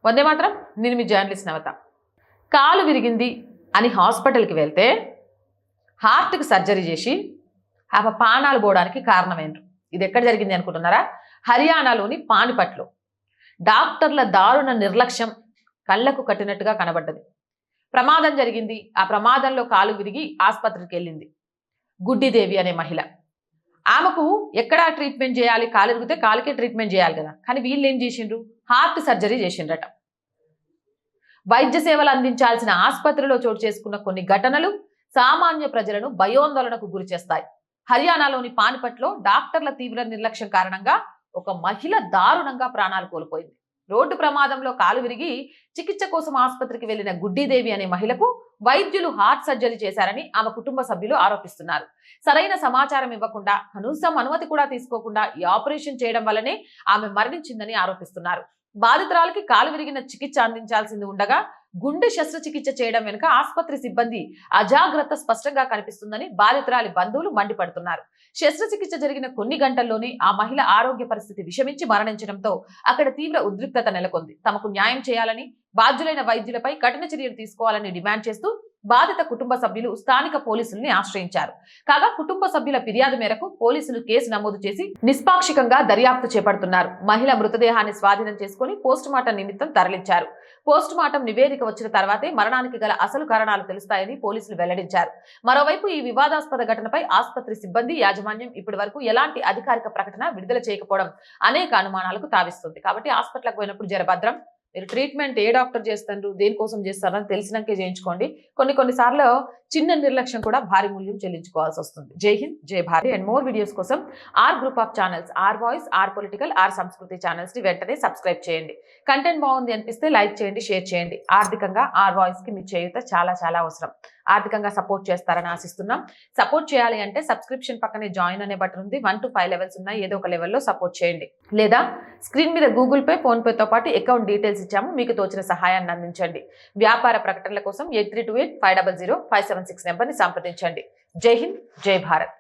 వందే మాత్రం. నేను మీ జర్నలిస్ట్ నవత. కాలు విరిగింది అని హాస్పిటల్కి వెళ్తే హార్ట్కి సర్జరీ చేసి ఆమె ప్రాణాలు పోవడానికి కారణమేంటి? ఇది ఎక్కడ జరిగింది అనుకుంటున్నారా? హర్యానాలోని పానిపట్లో డాక్టర్ల దారుణ నిర్లక్ష్యం కళ్ళకు కట్టినట్టుగా కనబడ్డది. ప్రమాదం జరిగింది. ఆ ప్రమాదంలో కాలు విరిగి ఆసుపత్రికి వెళ్ళింది గుడ్డిదేవి అనే మహిళ. ఆమెకు ఎక్కడ ట్రీట్మెంట్ చేయాలి? కాలు విరిగితే కాలుకే ట్రీట్మెంట్ చేయాలి కదా. కానీ వీళ్ళు ఏం చేసిండ్రు? హార్ట్ సర్జరీ చేసిండ్రట. వైద్య సేవలు అందించాల్సిన ఆసుపత్రిలో చోటు చేసుకున్న కొన్ని ఘటనలు సామాన్య ప్రజలను భయోందోళనకు గురి చేస్తాయి. హర్యానాలోని పానిపట్లో డాక్టర్ల తీవ్ర నిర్లక్ష్యం కారణంగా ఒక మహిళ దారుణంగా ప్రాణాలు కోల్పోయింది. రోడ్డు ప్రమాదంలో కాలు విరిగి చికిత్స కోసం ఆసుపత్రికి వెళ్లిన గుడ్డిదేవి అనే మహిళకు వైద్యులు హార్ట్ సర్జరీ చేశారని ఆమె కుటుంబ సభ్యులు ఆరోపిస్తున్నారు. సరైన సమాచారం ఇవ్వకుండా, కనీసం అనుమతి కూడా తీసుకోకుండా ఈ ఆపరేషన్ చేయడం వల్లనే ఆమె మరణించిందని ఆరోపిస్తున్నారు. బాధితురాలకి కాలు విరిగిన చికిత్స అందించాల్సింది ఉండగా గుండె శస్త్రచికిత్స చేయడం వెనుక ఆసుపత్రి సిబ్బంది అజాగ్రత్త స్పష్టంగా కనిపిస్తుందని బాధితురాలి బంధువులు మండిపడుతున్నారు. శస్త్రచికిత్స జరిగిన కొన్ని గంటల్లోనే ఆ మహిళ ఆరోగ్య పరిస్థితి విషమించి మరణించడంతో అక్కడ తీవ్ర ఉద్రిక్తత నెలకొంది. తమకు న్యాయం చేయాలని, బాధ్యులైన వైద్యులపై కఠిన చర్యలు తీసుకోవాలని డిమాండ్ చేస్తూ బాధిత కుటుంబ సభ్యులు స్థానిక పోలీసుల్ని ఆశ్రయించారు. కాగా కుటుంబ సభ్యుల ఫిర్యాదు మేరకు పోలీసులు కేసు నమోదు చేసి నిష్పాక్షికంగా దర్యాప్తు చేపడుతున్నారు. మహిళ మృతదేహాన్ని స్వాధీనం చేసుకుని పోస్టుమార్టం నిమిత్తం తరలించారు. పోస్టుమార్టం నివేదిక వచ్చిన తర్వాతే మరణానికి గల అసలు కారణాలు తెలుస్తాయని పోలీసులు వెల్లడించారు. మరోవైపు ఈ వివాదాస్పద ఘటనపై ఆసుపత్రి సిబ్బంది యాజమాన్యం ఇప్పటి వరకు ఎలాంటి అధికారిక ప్రకటన విడుదల చేయకపోవడం అనేక అనుమానాలకు తావిస్తుంది. కాబట్టి హాస్పిటల్కి పోయినప్పుడు జరభద్రం, మీరు ట్రీట్మెంట్ ఏ డాక్టర్ చేస్తారు, దేనికోసం చేస్తారని తెలిసినాకే చేయించుకోండి. కొన్నిసార్లు చిన్న నిర్లక్ష్యం కూడా భారీ మూల్యం చెల్లించుకోవాల్సి వస్తుంది. జై హింద్, జై భారత్. అండ్ మోర్ వీడియోస్ కోసం R group of channels, R voice, R political, R Sanskriti channels ని వెంటనే సబ్స్క్రైబ్ చేయండి. కంటెంట్ బాగుంది అనిపిస్తే లైక్ చేయండి, షేర్ చేయండి. ఆర్థికంగా ఆర్ వాయిస్ కి మీ చేయూత చాలా చాలా అవసరం. ఆర్థికంగా సపోర్ట్ చేస్తారని ఆశిస్తున్నాం. సపోర్ట్ చేయాలి అంటే సబ్స్క్రిప్షన్ పక్కనే జాయిన్ అనే బటన్ ఉంది. 1 to 5 లెవెల్స్ ఉన్నాయి. ఏదో ఒక లెవెల్లో సపోర్ట్ చేయండి. లేదా స్క్రీన్ మీద గూగుల్ పే, ఫోన్ పేతో పాటు అకౌంట్ డీటెయిల్స్ ఇచ్చాము. మీకు తోచిన సహాయాన్ని అందించండి. వ్యాపార ప్రకటనల కోసం 8328500576 నెంబర్ని సంప్రదించండి. జై హింద్, జై భారత్.